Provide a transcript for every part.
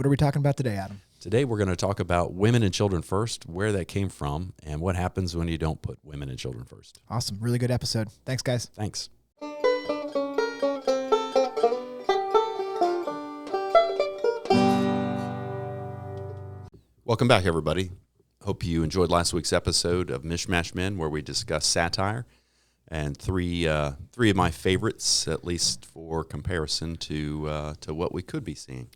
What are we talking about today, Adam? Today we're going to talk about women and children first, where that came from, and what happens when you don't put women and children first. Awesome. Really good episode. Thanks, guys. Thanks. Welcome back, everybody. Hope you enjoyed last week's episode of Mishmash Men, where we discussed satire and three of my favorites, at least for comparison to what we could be seeing.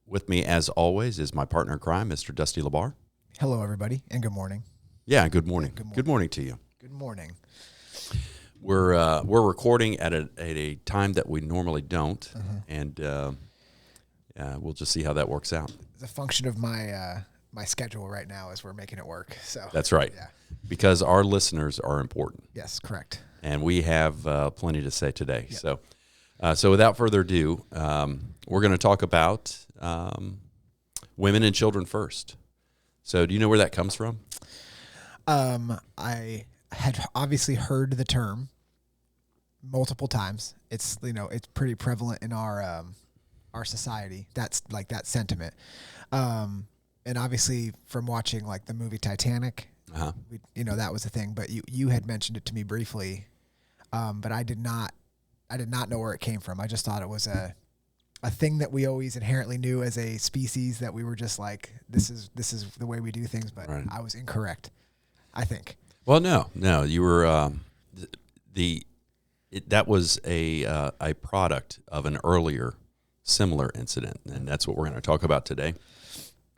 With me, as always, is my partner in crime, Mr. Dusty Labar. Hello, everybody, and good morning. Yeah, good morning. Good morning to you. Good morning. We're recording at a time that we normally don't, and we'll just see how that works out. It's a function of my my schedule right now as we're making it work. So that's right. Yeah. Because our listeners are important. Yes, correct. And we have plenty to say today. Yep. So without further ado, we're going to talk about women and children first. So do you know where that comes from? I had obviously heard the term multiple times. It's it's pretty prevalent in our society. That's like that sentiment. And obviously from watching like the movie Titanic, that was the thing. But you had mentioned it to me briefly, but I did not know where it came from. I just thought it was a thing that we always inherently knew as a species, that we were just like, this is the way we do things. But right. I was incorrect, I think. Well, no, you were that was a product of an earlier similar incident, and that's what we're going to talk about today.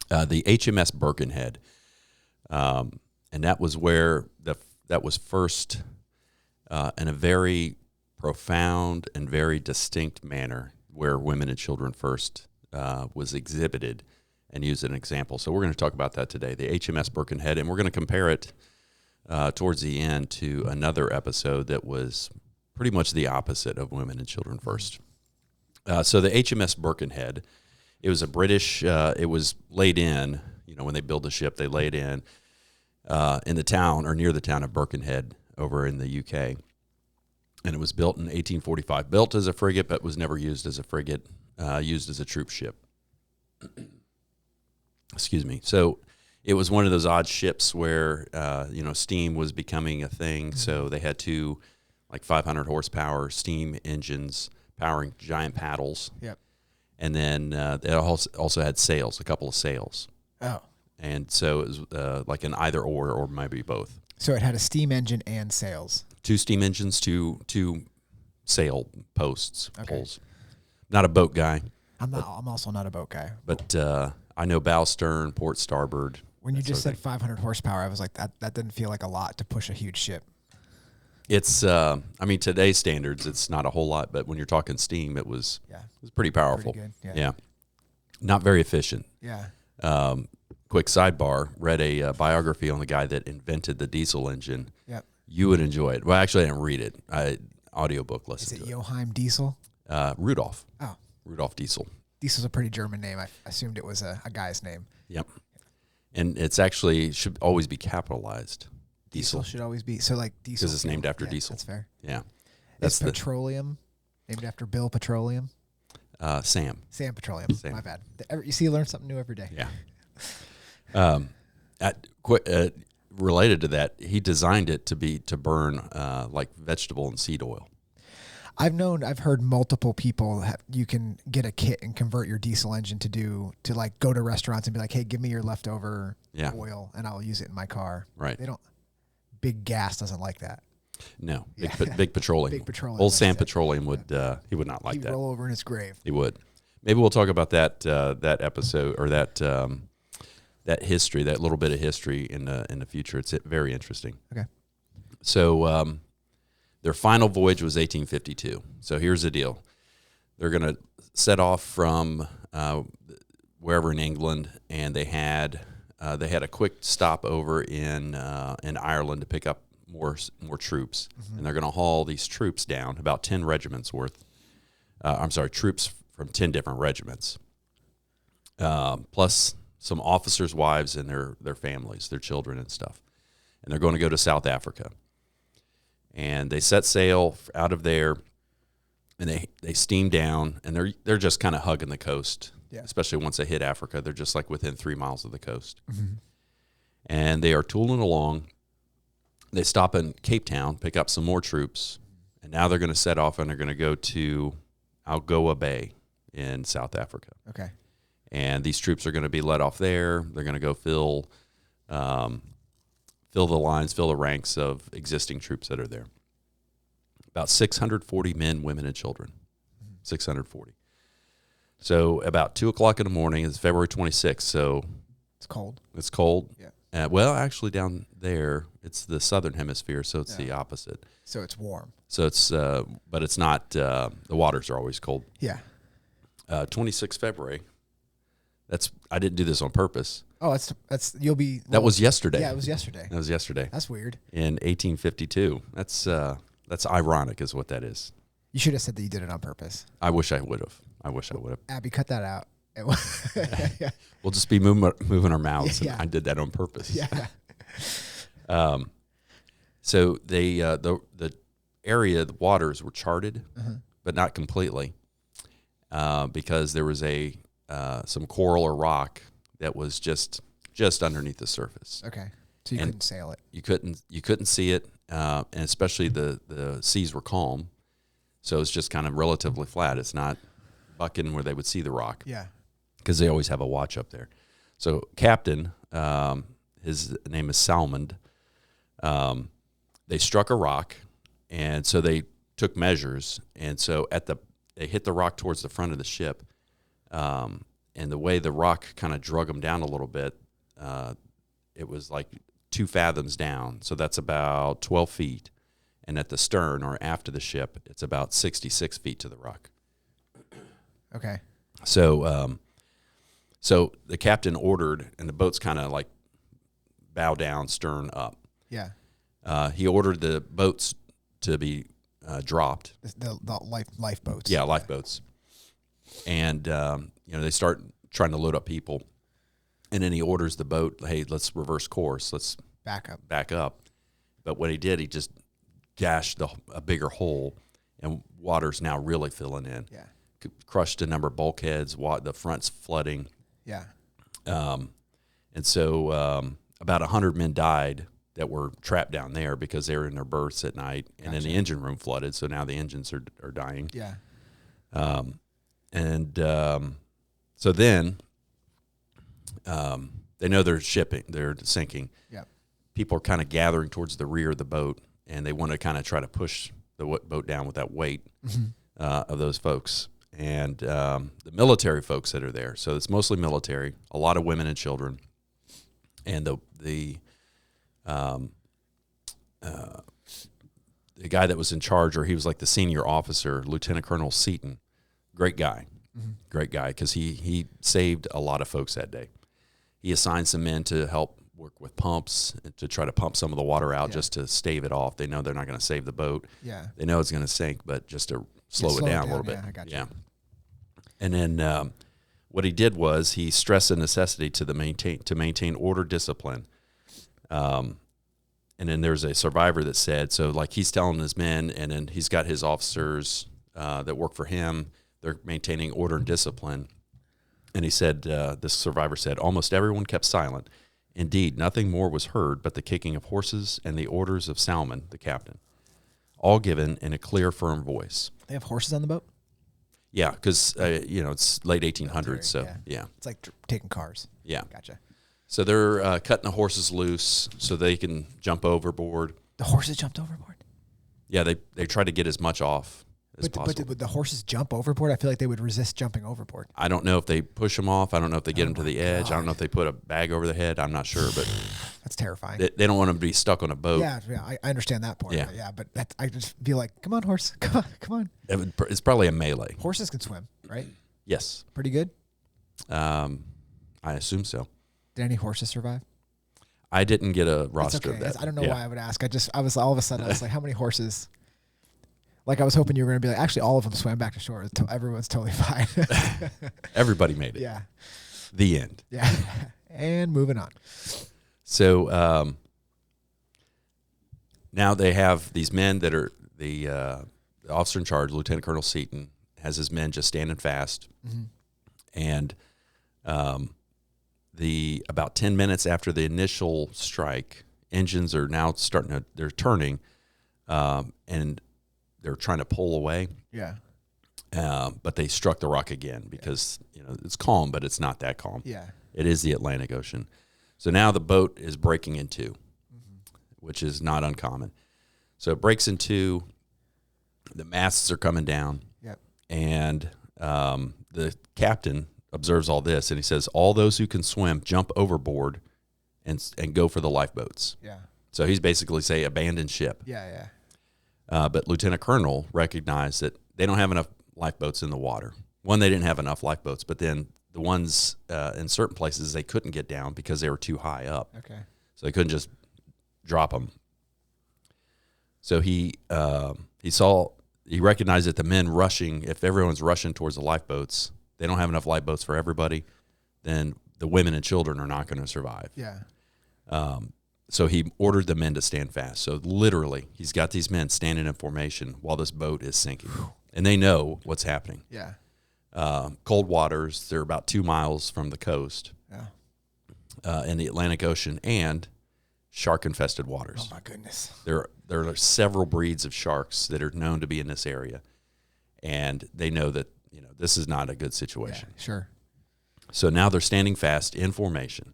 The HMS Birkenhead, and that was where that was first, in a very profound and very distinct manner, where women and children first was exhibited and used as an example. So we're going to talk about that today, the HMS Birkenhead, and we're going to compare it towards the end to another episode that was pretty much the opposite of women and children first. So the HMS Birkenhead, it was a British, it was laid in, when they build a ship, they laid in the town or near the town of Birkenhead over in the UK. And it was built in 1845, built as a frigate, but was never used as a frigate, used as a troop ship. Excuse me. So it was one of those odd ships where, steam was becoming a thing. So they had two, 500 horsepower steam engines powering giant paddles. Yep. And then they also had sails, a couple of sails. Oh. And so it was like an either or maybe both. So it had a steam engine and sails. Two steam engines, two sail posts, poles. Not a boat guy. I'm also not a boat guy. But I know bow, stern, port, starboard. When you just said 500 horsepower, I was like, that didn't feel like a lot to push a huge ship. It's, today's standards, it's not a whole lot, but when you're talking steam, it was pretty powerful. Pretty good, yeah. Not very efficient. Yeah. Quick sidebar, read a biography on the guy that invented the diesel engine. Yep. You would enjoy it. Well, actually, I didn't read it. Audiobook listened to it. Is it Johann Diesel? Rudolf. Oh. Rudolf Diesel. Diesel's a pretty German name. I assumed it was a guy's name. Yep. And it's actually, should always be capitalized. Diesel should always be, so like diesel. Because it's named after diesel. That's fair. Yeah. That's petroleum, named after Bill Petroleum? Sam. Sam Petroleum. Sam. My bad. You see, you learn something new every day. Yeah. Related to that, he designed it to burn like vegetable and seed oil. I've heard multiple people you can get a kit and convert your diesel engine to go to restaurants and be like, hey, give me your leftover oil and I'll use it in my car. Right. Big Gas doesn't like that. No, big petroleum. Big petroleum. Old Sam Petroleum would he would not like that. He'd roll over in his grave. He would. Maybe we'll talk about that episode or that history, that little bit of history in the future. It's very interesting. Okay. So their final voyage was 1852. So here's the deal: they're going to set off from wherever in England, and they had a quick stop over in Ireland to pick up more troops, and they're going to haul these troops down, about 10 regiments worth. Troops from 10 different regiments, plus some officers' wives and their families, their children and stuff. And they're going to go to South Africa. And they set sail out of there, and they steam down, and they're just kind of hugging the coast. Yeah. especially once they hit Africa. They're just like within 3 miles of the coast. Mm-hmm. And they are tooling along. They stop in Cape Town, pick up some more troops, and now they're going to set off and they're going to go to Algoa Bay in South Africa. Okay. And these troops are going to be let off there. They're going to go fill the lines, fill the ranks of existing troops that are there. About 640 men, women, and children. 640. So about 2 o'clock in the morning, it's February 26th, so It's cold. it's cold. Yeah. Well, actually down there, it's the southern hemisphere, so it's the opposite. So it's warm. So it's, but it's not, the waters are always cold. Yeah. 26th February. I didn't do this on purpose. Oh, you'll be. That was yesterday. Yeah, it was yesterday. That was yesterday. That's weird. In 1852. That's ironic is what that is. You should have said that you did it on purpose. I wish I would have. Abby, cut that out. Yeah. We'll just be moving our mouths, Yeah. and I did that on purpose. Yeah. So they the area, the waters were charted, but not completely, because there was some coral or rock that was just underneath the surface. Okay. So you couldn't sail it. You couldn't see it, and especially the seas were calm, so it's just kind of relatively flat. It's not bucking where they would see the rock. Yeah. Because they always have a watch up there. So captain, his name is Salmond. They struck a rock, and so they took measures, and so they hit the rock towards the front of the ship, and the way the rock kind of drug them down a little bit, it was like 2 fathoms down, so that's about 12 feet, and at the stern or aft of the ship, it's about 66 feet to the rock. Okay. So the captain ordered, and the boat's kind of like bow down, stern up. Yeah. He ordered the boats to be dropped. The lifeboats. Yeah, lifeboats. And they start trying to load up people, and then he orders the boat, hey, let's reverse course, let's Back up. But what he did, he just gashed a bigger hole, and water's now really filling in. Yeah. Crushed a number of bulkheads. The front's flooding. Yeah. And so about 100 men died that were trapped down there because they were in their berths at night, and then the engine room flooded, so now the engines are dying. Yeah. So then they know they're sinking. Yeah. People are kind of gathering towards the rear of the boat, and they want to kind of try to push the boat down with that weight of those folks. And the military folks that are there. So it's mostly military, a lot of women and children. And the guy that was in charge, or he was like the senior officer, Lieutenant Colonel Seaton, great guy, because he saved a lot of folks that day. He assigned some men to help work with pumps to try to pump some of the water out just to stave it off. They know they're not going to save the boat. Yeah. They know it's going to sink, but just to slow it down a little bit. Yeah, I got you. Yeah. And then what he did was he stressed the necessity to maintain order, discipline. And then there's a survivor that said, so like he's telling his men, and then he's got his officers that work for him. They're maintaining order and discipline. And he said, this survivor said, almost everyone kept silent. Indeed, nothing more was heard but the kicking of horses and the orders of Salmon, the captain, all given in a clear, firm voice. They have horses on the boat? Yeah, because, it's late 1800s, so, yeah. It's like taking cars. Yeah. Gotcha. So they're cutting the horses loose so they can jump overboard. The horses jumped overboard? Yeah, they try to get as much off as possible. But would the horses jump overboard? I feel like they would resist jumping overboard. I don't know if they push them off. I don't know if they get them to the edge. I don't know if they put a bag over their head. I'm not sure, but that's terrifying. They don't want them to be stuck on a boat. Yeah, I understand that part. Yeah. But I just feel like, come on, horse, come on. It's probably a melee. Horses can swim, right? Yes. Pretty good? I assume so. Did any horses survive? I didn't get a roster okay. of that. I don't know why I would ask. I was all of a sudden, I was like, how many horses? Like I was hoping you were going to be like, actually all of them swam back to shore. Everyone's totally fine. Everybody made it. Yeah. The end. Yeah. And moving on. So now they have these men that are the officer in charge, Lieutenant Colonel Seaton, has his men just standing fast. And about 10 minutes after the initial strike, engines are now they're turning, and they're trying to pull away. Yeah. But they struck the rock again because it's calm, but it's not that calm. Yeah. It is the Atlantic Ocean. So now the boat is breaking in two, which is not uncommon. So it breaks in two. The masts are coming down. Yep. And the captain observes all this, and he says, all those who can swim, jump overboard and go for the lifeboats. Yeah. So he's basically saying abandon ship. Yeah. But Lieutenant Colonel recognized that they don't have enough lifeboats in the water. One, they didn't have enough lifeboats, but then the ones in certain places they couldn't get down because they were too high up. Okay. So they couldn't just drop them. So he recognized that the men rushing, if everyone's rushing towards the lifeboats, they don't have enough lifeboats for everybody, then the women and children are not going to survive. Yeah. So he ordered the men to stand fast. So literally, he's got these men standing in formation while this boat is sinking. And they know what's happening. Yeah. Cold waters, they're about 2 miles from the coast. Yeah. In the Atlantic Ocean, and shark-infested waters. Oh, my goodness. There are several breeds of sharks that are known to be in this area. And they know that, this is not a good situation. Yeah, sure. So now they're standing fast in formation.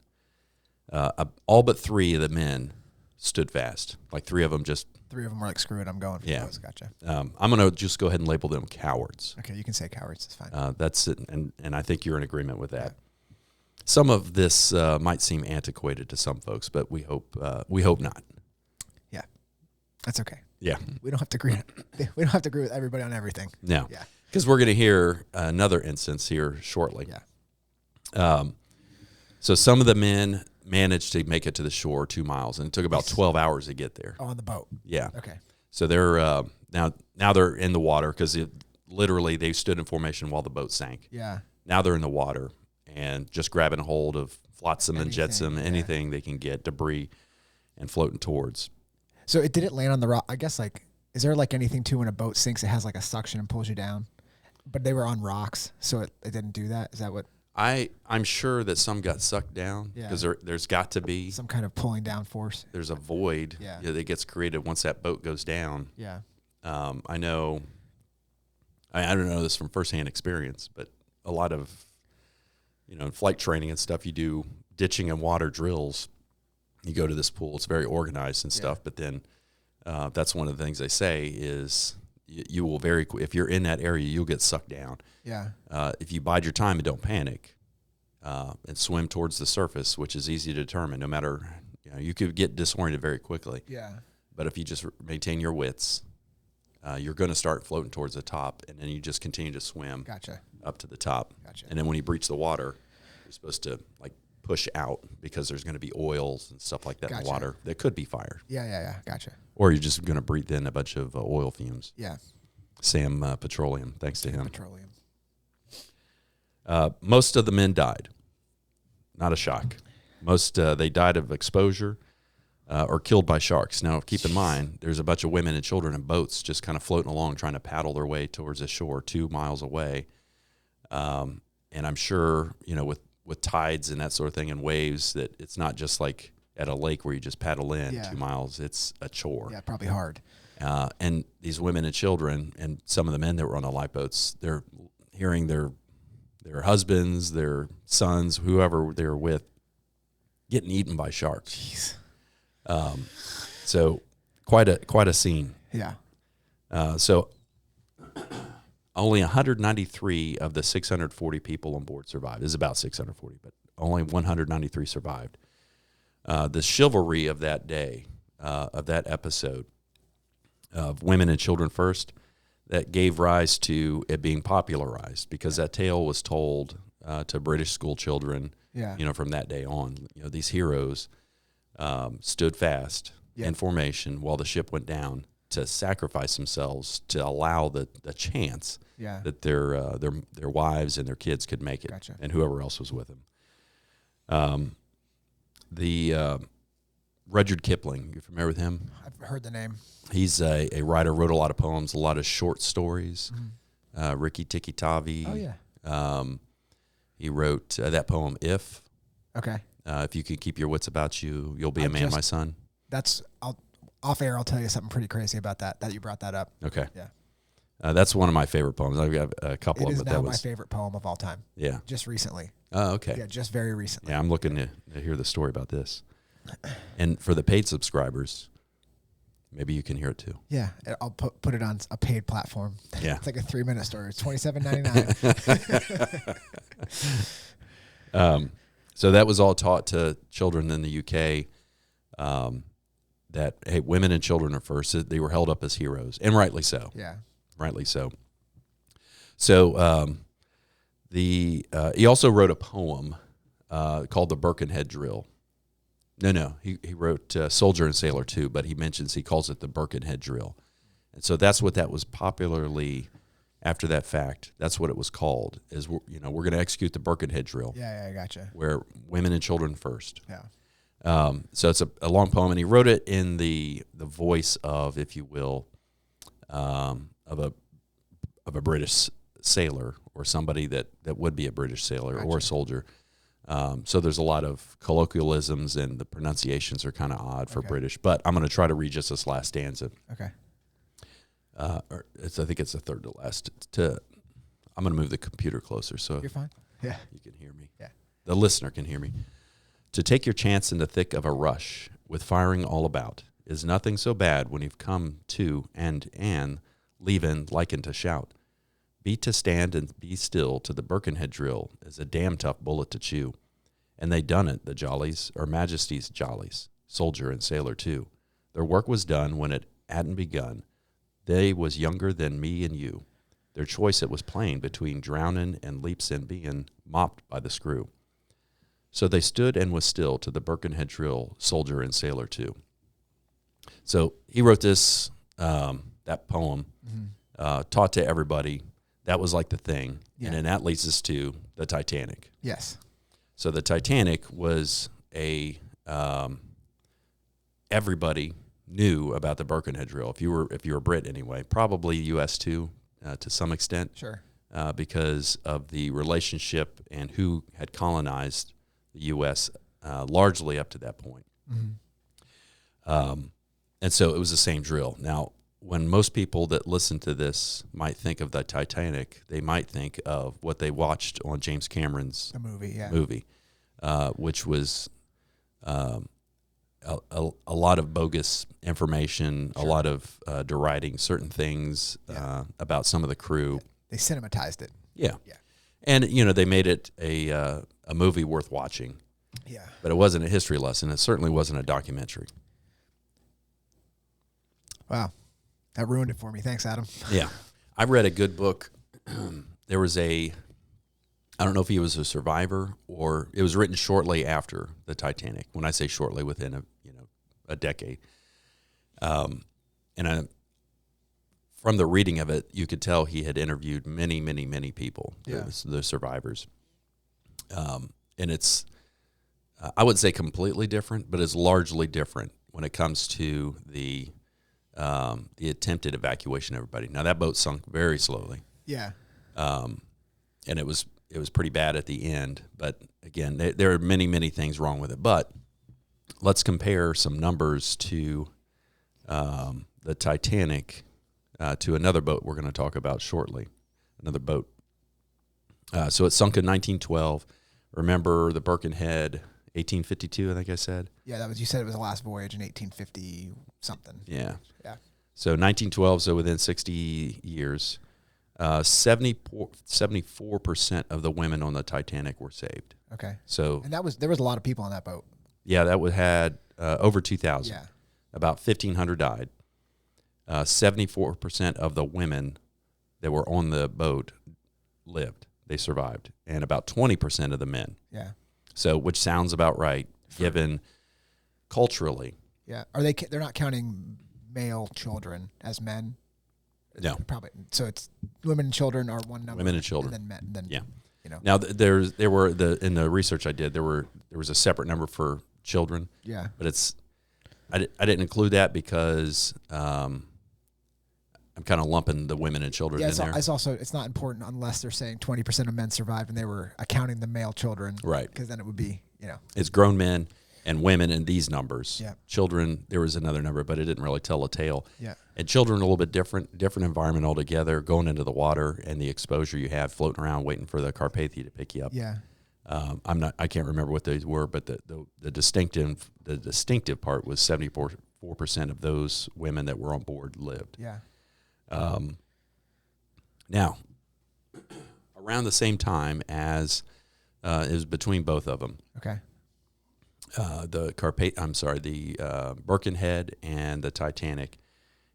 All but 3 of the men stood fast. Like 3 of them just... 3 of them were like, screw it, I'm going for those. Gotcha. I'm going to just go ahead and label them cowards. Okay, you can say cowards. It's fine. That's it, and I think you're in agreement with that. Yeah. Some of this might seem antiquated to some folks, but we hope not. Yeah, that's okay. Yeah, we don't have to agree. We don't have to agree with everybody on everything. No. Yeah, because we're going to hear another instance here shortly. Yeah. So some of the men managed to make it to the shore 2 miles, and it took about 12 hours to get there. Oh, on the boat. Yeah. Okay. So they're now they're in the water because literally they stood in formation while the boat sank. Yeah. Now they're in the water and just grabbing a hold of flotsam and jetsam, anything they can get, debris, and floating towards. So did it land on the rock? I guess is there anything too when a boat sinks? It has a suction and pulls you down, but they were on rocks, so it didn't do that. Is that what? I'm sure that some got sucked down because there's got to be some kind of pulling down force. There's a void that gets created once that boat goes down. Yeah. I know. I don't know this from firsthand experience, but a lot of, in flight training and stuff, you do ditching and water drills. You go to this pool; it's very organized and stuff. But then, that's one of the things they say is you will if you're in that area, you'll get sucked down. Yeah. If you bide your time and don't panic, and swim towards the surface, which is easy to determine, no matter, you could get disoriented very quickly. Yeah. But if you just maintain your wits, you're going to start floating towards the top, and then you just continue to swim. Gotcha. Up to the top. Gotcha. And then when you breach the water, you're supposed to push out because there's going to be oils and stuff like that in the water that could be fired. Yeah. Gotcha. Or you're just going to breathe in a bunch of oil fumes. Yeah. Sam Petroleum, thanks to him. Petroleum. Most of the men died. Not a shock. Most they died of exposure or killed by sharks. Now, keep in mind, there's a bunch of women and children in boats just kind of floating along, trying to paddle their way towards the shore 2 miles away. And I'm sure, with tides and that sort of thing and waves, that it's not just like at a lake where you just paddle in 2 miles. It's a chore. Yeah, probably hard. And these women and children and some of the men that were on the lifeboats, they're hearing their husbands, their sons, whoever they were with, getting eaten by sharks. Jeez. So quite a scene. Yeah. So only 193 of the 640 people on board survived. It's about 640, but only 193 survived. The chivalry of that day, of that episode, of women and children first, that gave rise to it being popularized because that tale was told to British school children. From that day on. These heroes stood fast in formation while the ship went down to sacrifice themselves to allow the chance that their wives and their kids could make it, and whoever else was with them. Rudyard Kipling, you familiar with him? I've heard the name. He's a writer, wrote a lot of poems, a lot of short stories. Ricky Tikki Tavi. Oh, yeah. He wrote that poem, If. Okay. If you can keep your wits about you, you'll be a man, my son. Off air. I'll tell you something pretty crazy about that you brought that up. Okay. Yeah. That's one of my favorite poems. I've got a couple It of is them. now my favorite poem of all time. Yeah. Just recently. Oh, okay. Yeah, just very recently. Yeah, I'm looking to hear the story about this. And for the paid subscribers, maybe you can hear it too. Yeah, I'll put it on a paid platform. Yeah. It's like a 3-minute story. It's $27.99. So that was all taught to children in the UK, that, hey, women and children are first. They were held up as heroes, and rightly so. Yeah. Rightly so. So he also wrote a poem called the Birkenhead Drill. No, he wrote Soldier and Sailor too, but he calls it the Birkenhead Drill. And so that's what that was popularly, after that fact, that's what it was called, is, we're going to execute the Birkenhead Drill. Yeah, I gotcha. Where women and children first. Yeah. So it's a long poem, and he wrote it in the voice of, if you will, of a British sailor, or somebody that would be a British sailor. Gotcha. Or a soldier. So there's a lot of colloquialisms, and the pronunciations are kind of odd for British. But I'm going to try to read just this last stanza. Okay. I think it's the third to last. I'm going to move the computer closer so you're fine. Yeah. You can hear me. Yeah. The listener can hear me. To take your chance in the thick of a rush, with firing all about, is nothing so bad when you've come to and leaving liken to shout. Beat to stand and be still to the Birkenhead drill is a damn tough bullet to chew. And they done it, the jollies, or Majesty's jollies, soldier and sailor too. Their work was done when it hadn't begun. They was younger than me and you. Their choice it was plain between drowning and leaps in being mopped by the screw. So they stood and was still to the Birkenhead drill, soldier and sailor too. So he wrote this, that poem, taught to everybody. That was like the thing. Yeah. And then that leads us to the Titanic. Yes. So the Titanic was everybody knew about the Birkenhead drill. If you were Brit anyway, probably U.S. too, to some extent. Sure. Because of the relationship and who had colonized the U.S. Largely up to that point. Mm-hmm. And so it was the same drill. Now, when most people that listen to this might think of the Titanic, they might think of what they watched on James Cameron's movie, which was a lot of bogus information, sure. A lot of deriding certain things about some of the crew. They cinematized it. Yeah. And, they made it a movie worth watching. Yeah. But it wasn't a history lesson. It certainly wasn't a documentary. Wow. That ruined it for me. Thanks, Adam. Yeah. I read a good book. There was I don't know if he was a survivor, or it was written shortly after the Titanic. When I say shortly, within a decade. From the reading of it, you could tell he had interviewed many, many, many people, the survivors. And it's, I wouldn't say completely different, but it's largely different when it comes to the attempted evacuation of everybody. Now, that boat sunk very slowly. Yeah. And it was pretty bad at the end. But again, there are many, many things wrong with it. But let's compare some numbers to the Titanic to another boat we're going to talk about shortly. Another boat. So it sunk in 1912. Remember the Birkenhead, 1852, I think I said. Yeah, you said it was the last voyage in 1850 something. Yeah. Yeah. So 1912, so within 60 years, 74% of the women on the Titanic were saved. Okay. So and there was a lot of people on that boat. Yeah, that had over 2,000. Yeah. About 1,500 died. 74% of the women that were on the boat lived. They survived. And about 20% of the men. Yeah. So, which sounds about right, given culturally. Yeah. They're not counting male children as men? No. Probably. So it's women and children are one number. Women and children. And then men. Then, yeah. Now in the research I did, there was a separate number for children. Yeah. But I didn't include that because I'm kind of lumping the women and children in there. It's not important unless they're saying 20% of men survived and they were accounting the male children. Right. Because then it would be, It's grown men and women in these numbers. Yeah. Children, there was another number, but it didn't really tell a tale. Yeah. And children a little bit different environment altogether, going into the water and the exposure you have floating around waiting for the Carpathia to pick you up. Yeah. I can't remember what those were, but the distinctive part was 74% of those women that were on board lived. Yeah. Now, around the same time as it was between both of them. Okay. The Birkenhead and the Titanic.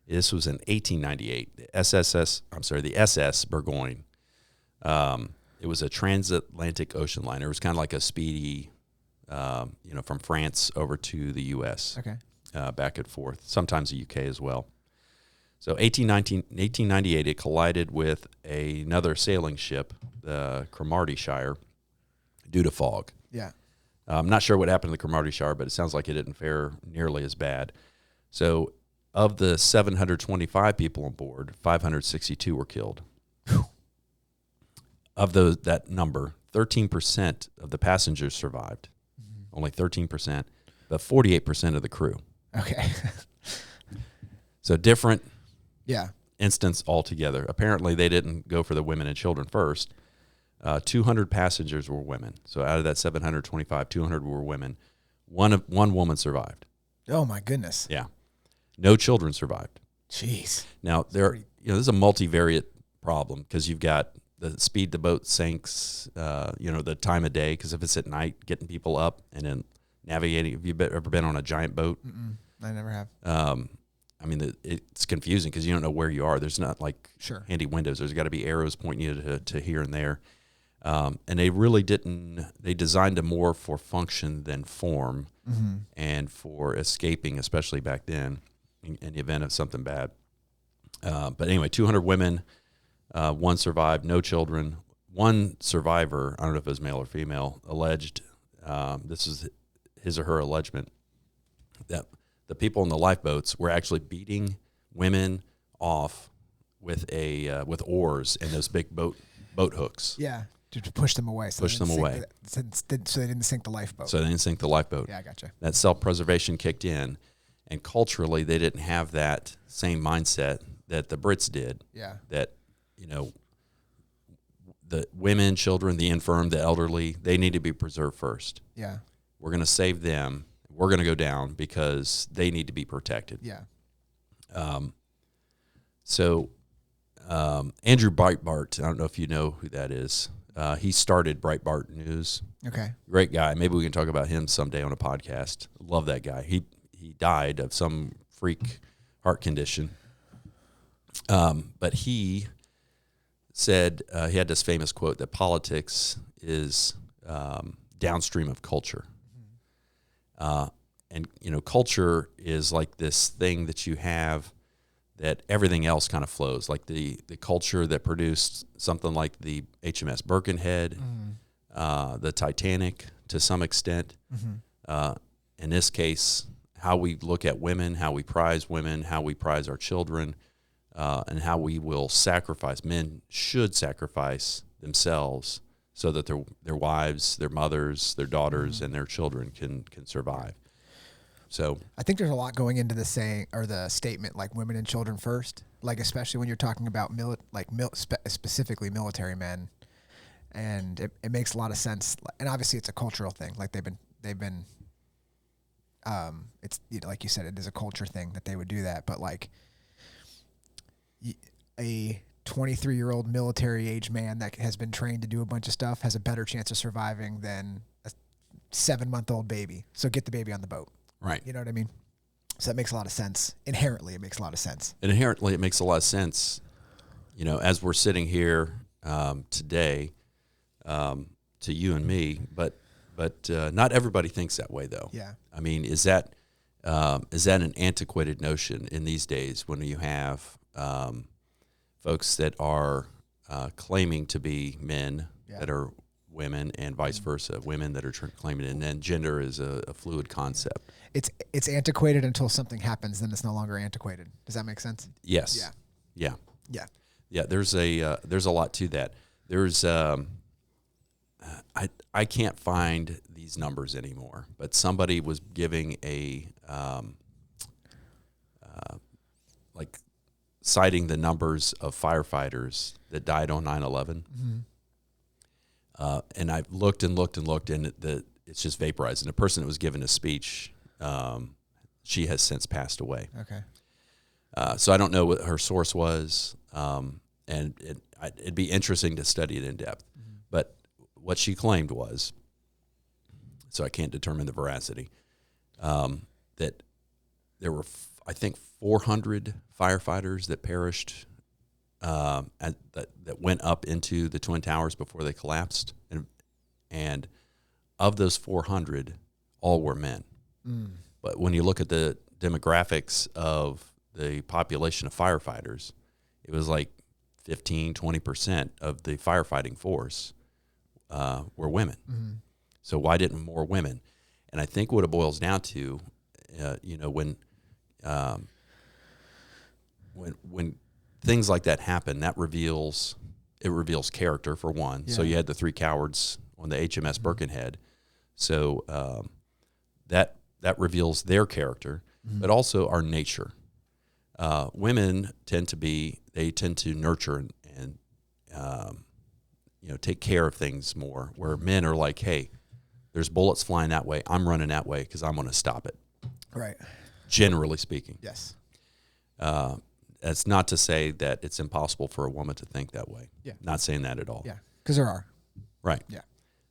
This was in 1898. The SS Burgoyne. It was a transatlantic ocean liner. It was kind of like a speedy, from France over to the U.S. Okay. Back and forth. Sometimes the UK as well. So 1898, it collided with another sailing ship, the Cromartyshire, due to fog. Yeah. I'm not sure what happened to the Cromartyshire, but it sounds like it didn't fare nearly as bad. So of the 725 people on board, 562 were killed. Whew. Of that number, 13% of the passengers survived. Mm-hmm. Only 13%, but 48% of the crew. Okay. So different instance altogether. Apparently, they didn't go for the women and children first. 200 passengers were women. So out of that 725, 200 were women. One woman survived. Oh my goodness. Yeah. No children survived. Jeez. Now this is a multivariate problem because you've got the speed the boat sinks, the time of day, because if it's at night, getting people up and then navigating. Have you ever been on a giant boat? Mm-mm, I never have. It's confusing because you don't know where you are. There's not handy windows. There's got to be arrows pointing you to here and there. And they really didn't. They designed them more for function than form, mm-hmm. and for escaping, especially back then, in the event of something bad. But anyway, 200 women, one survived, no children. One survivor, I don't know if it was male or female, alleged, this is his or her allegement, that the people in the lifeboats were actually beating women off with oars and those big boat hooks. Yeah. To push them away. So they didn't sink the lifeboat. So they didn't sink the lifeboat. Yeah, I gotcha. That self-preservation kicked in, and culturally they didn't have that same mindset that the Brits did. Yeah. That, the women, children, the infirm, the elderly, they need to be preserved first. Yeah. We're going to save them. We're going to go down because they need to be protected. Yeah. Andrew Breitbart, I don't know if you know who that is. He started Breitbart News. Okay. Great guy. Maybe we can talk about him someday on a podcast. Love that guy. He died of some freak heart condition. But he said, he had this famous quote that politics is downstream of culture. Culture is like this thing that you have that everything else kind of flows, like the culture that produced something like the HMS Birkenhead, the Titanic to some extent. Mm-hmm. In this case, how we look at women, how we prize women, how we prize our children, and how we will sacrifice. Men should sacrifice themselves so that their wives, their mothers, their daughters, mm-hmm. and their children can survive. So I think there's a lot going into the saying or the statement, like women and children first, like especially when you're talking about specifically military men, and it makes a lot of sense. And obviously it's a cultural thing. Like they've been it's like you said, it is a culture thing that they would do that. But like a 23-year-old military age man that has been trained to do a bunch of stuff has a better chance of surviving than a 7-month-old baby. So get the baby on the boat. Right. You know what I mean? So that makes a lot of sense. Inherently, it makes a lot of sense. Inherently, it makes a lot of sense. As we're sitting here today, to you and me, but not everybody thinks that way, though. Yeah. I mean, is that an antiquated notion in these days when you have folks that are claiming to be men that are women and vice versa, women that are claiming it, and then gender is a fluid concept. It's antiquated until something happens, then it's no longer antiquated. Does that make sense? Yes. Yeah. Yeah. Yeah. Yeah. There's a lot to that. There's I can't find these numbers anymore, but somebody was giving a like citing the numbers of firefighters that died on 9/11. And I've looked and looked and looked, and it's just vaporized. And the person that was giving a speech, she has since passed away. Okay. So I don't know what her source was, and it'd be interesting to study it in depth. But what she claimed was, so I can't determine the veracity, that there were, I think, 400 firefighters that perished that went up into the Twin Towers before they collapsed. And of those 400, all were men. But when you look at the demographics of the population of firefighters, it was like 15, 20% of the firefighting force were women. So why didn't more women? And I think what it boils down to, when things like that happen, that reveals character, for one. Yeah. So you had the 3 cowards on the HMS Birkenhead. So that reveals their character, but also our nature. Women tend to nurture and take care of things more, where men are like, hey, there's bullets flying that way, I'm running that way because I'm going to stop it. Right. Generally speaking. Yes. That's not to say that it's impossible for a woman to think that way. Yeah. Not saying that at all. Yeah. Because there are. Right. Yeah.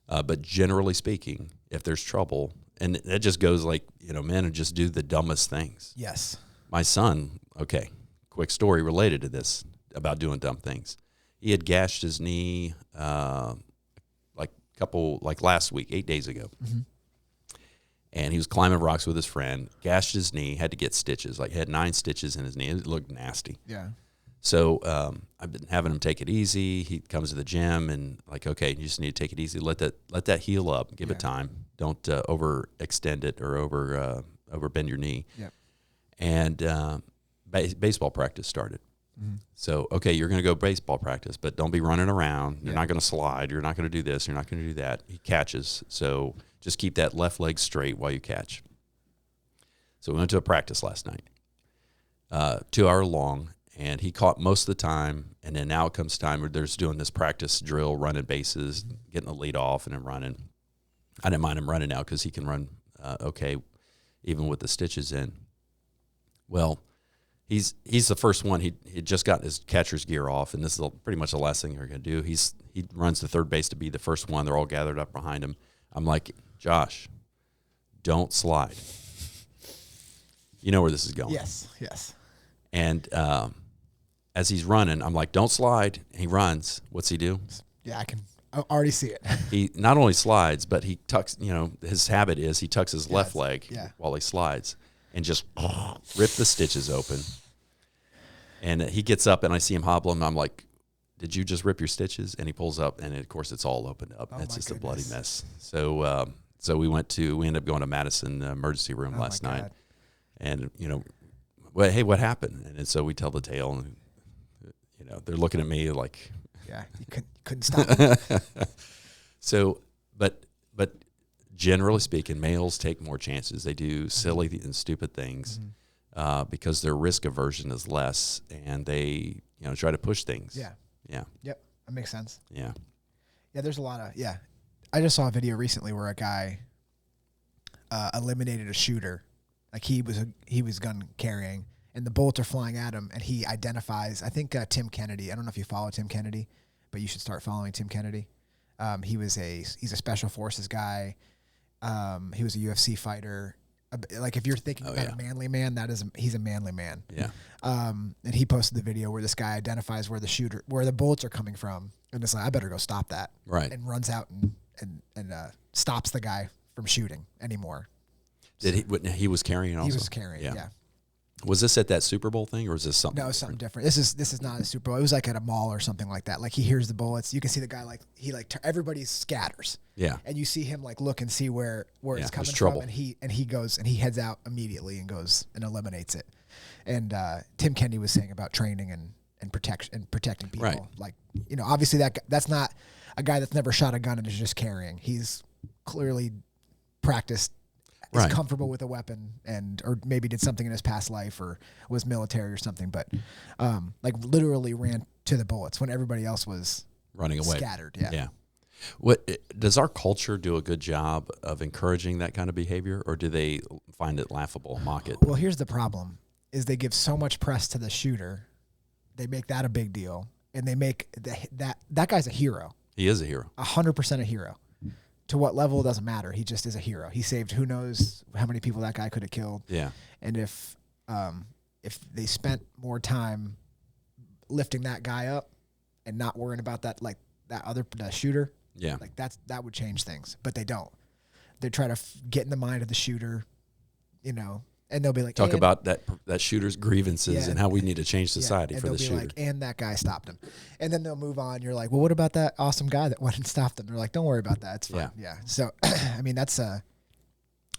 But generally speaking, if there's trouble, and it just goes like, men just do the dumbest things. Yes. My son, okay, quick story related to this about doing dumb things. He had gashed his knee like last week, 8 days ago. And he was climbing rocks with his friend, gashed his knee, had to get stitches. Like, he had 9 stitches in his knee. It looked nasty. Yeah. So I've been having him take it easy. He comes to the gym and like, okay, you just need to take it easy. Let that heal up. Give it time. Don't overextend it or overbend your knee. Yep. And baseball practice started. So, okay, you're going to go baseball practice, but don't be running around. You're not going to slide. You're not going to do this. You're not going to do that. He catches. So just keep that left leg straight while you catch. So we went to a practice last night, 2 hour long, and he caught most of the time. And then now it comes time where there's doing this practice drill, running bases, getting the lead off and then running. I didn't mind him running now because he can run okay, even with the stitches in. Well, he's the first one. He just got his catcher's gear off, and this is pretty much the last thing you're going to do. He runs to third base to be the first one. They're all gathered up behind him. I'm like, Josh, don't slide. You know where this is going. Yes. And as he's running, I'm like, don't slide. He runs. What's he do? Yeah, I can already see it. He not only slides, but he tucks, his habit is he tucks his left leg while he slides and just rip the stitches open. And he gets up and I see him hobbling. I'm like, did you just rip your stitches? And he pulls up and of course it's all opened up. It's just a bloody mess. So we ended up going to Madison emergency room last night. And, well, hey, what happened? And so we tell the tale and, they're looking at me like, yeah, you couldn't stop it. So, but generally speaking, males take more chances. They do silly and stupid things because their risk aversion is less, and they try to push things. Yeah. Yep, that makes sense. Yeah. There's a lot of I just saw a video recently where a guy eliminated a shooter, like he was gun carrying, and the bullets are flying at him, and he identifies. I think Tim Kennedy. I don't know if you follow Tim Kennedy, but you should start following Tim Kennedy. He's a special forces guy. He was a UFC fighter. Like if you're thinking about a manly man, he's a manly man. Yeah. And he posted the video where this guy identifies where the bullets are coming from, and it's like, I better go stop that. Right. And runs out and stops the guy from shooting anymore. Did he was carrying also? He was carrying. Yeah. Was this at that Super Bowl thing, or was this something? No, it's something different. This is not a Super Bowl. It was like at a mall or something like that. Like he hears the bullets. You can see the guy everybody scatters. Yeah. And you see him look and see where it's coming from, and he goes and he heads out immediately and goes and eliminates it. And Tim Kennedy was saying about training and protecting people. Right. Like, obviously that's not a guy that's never shot a gun and is just carrying. He's clearly practiced, is Right. comfortable with a weapon, or maybe did something in his past life or was military or something. But like literally ran to the bullets when everybody else was running away, scattered. Yeah. What does our culture do a good job of encouraging that kind of behavior, or do they find it laughable, mock it? Well, here's the problem: is they give so much press to the shooter, they make that a big deal, and they make that guy's a hero. He is a hero. 100% a hero. To what level doesn't matter. He just is a hero. He saved who knows how many people that guy could have killed. Yeah. And if they spent more time lifting that guy up and not worrying about that, like the shooter. Yeah. Like that would change things, but they don't. They try to get in the mind of the shooter, and they'll be like, talk about that shooter's grievances and how we need to change society and for the they'll be shooter. like, and that guy stopped him, and then they'll move on. You're like, well, what about that awesome guy that went and stopped him? They're like, don't worry about that. It's fine. Yeah. So, I mean, that's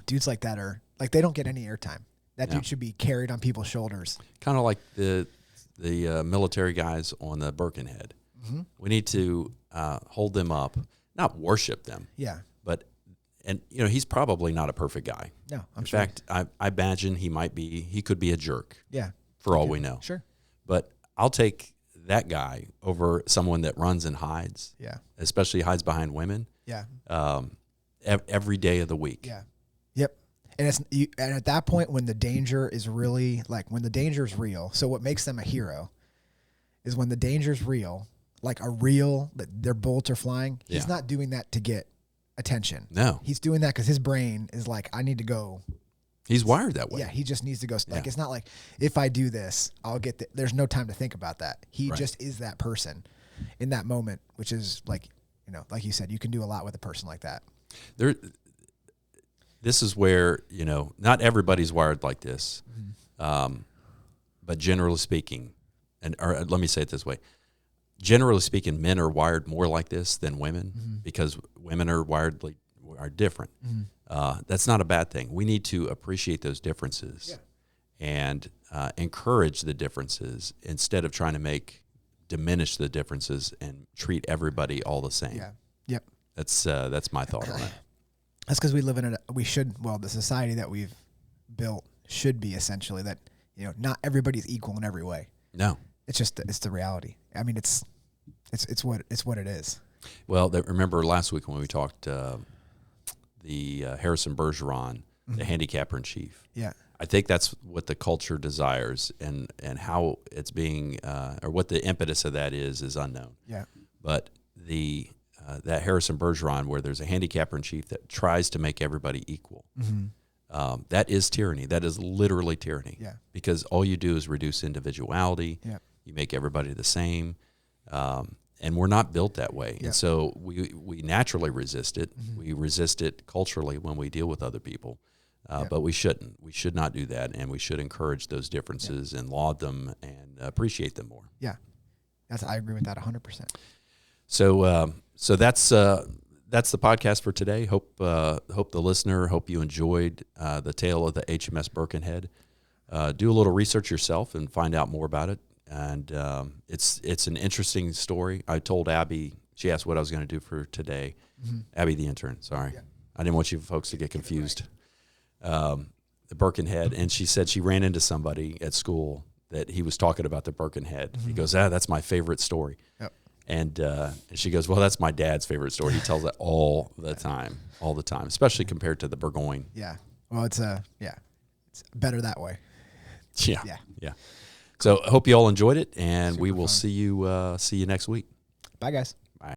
dudes like that are like, they don't get any airtime. That dude should be carried on people's shoulders. Kind of like the military guys on the Birkenhead. Mm-hmm. We need to hold them up, not worship them. Yeah. But, and he's probably not a perfect guy. No, In fact, I imagine he could be a jerk. Yeah. For all we know. Sure. But I'll take that guy over someone that runs and hides. Yeah. Especially hides behind women. Yeah. Every day of the week. Yeah. Yep. And and at that point, when the danger is really when the danger is real. So what makes them a hero is when the danger is real, like their bullets are flying. He's not doing that to get attention. No. He's doing that because his brain is like, I need to go. He's wired that way. Yeah. He just needs to go. Like, it's not like, if I do this, I'll get there's no time to think about that. He just is that person in that moment, which is like, like you said, you can do a lot with a person like that. This is where, not everybody's wired like this. Mm-hmm. But generally speaking, or let me say it this way. Generally speaking, men are wired more like this than women because women are are different. Mm-hmm. That's not a bad thing. We need to appreciate those differences and encourage the differences instead of trying to diminish the differences and treat everybody all the same. Yeah. Yep. That's my thought on it. That's because we live in the society that we've built should be essentially that, not everybody's equal in every way. No. It's the reality. I mean, it's what it is. Well, remember last week when we talked the Harrison Bergeron, the handicapper in chief. Yeah. I think that's what the culture desires, and how it's being or what the impetus of that is unknown. Yeah. But that Harrison Bergeron, where there's a handicapper in chief that tries to make everybody equal. Mm-hmm. That is tyranny. That is literally tyranny. Yeah. Because all you do is reduce individuality. Yeah. You make everybody the same, and we're not built that way. Yeah. And so we naturally resist it. Mm-hmm. We resist it culturally when we deal with other people, but we shouldn't. We should not do that, and we should encourage those differences and laud them and appreciate them more. Yeah, I agree with that 100%. So that's the podcast for today. Hope the listener, hope you enjoyed the tale of the HMS Birkenhead. Do a little research yourself and find out more about it. And it's an interesting story. I told Abby, she asked what I was going to do for today. Mm-hmm. Abby, the intern, sorry. Yeah. I didn't want you folks to get confused. The Birkenhead. And she said she ran into somebody at school that he was talking about the Birkenhead. Mm-hmm. He goes, that's my favorite story. Yep. And she goes, well, that's my dad's favorite story. He tells it all the time, especially compared to the Burgoyne. Yeah. Well, it's better that way. Yeah. Yeah. So I hope you all enjoyed it, and we will see you next week. Bye, guys. Bye.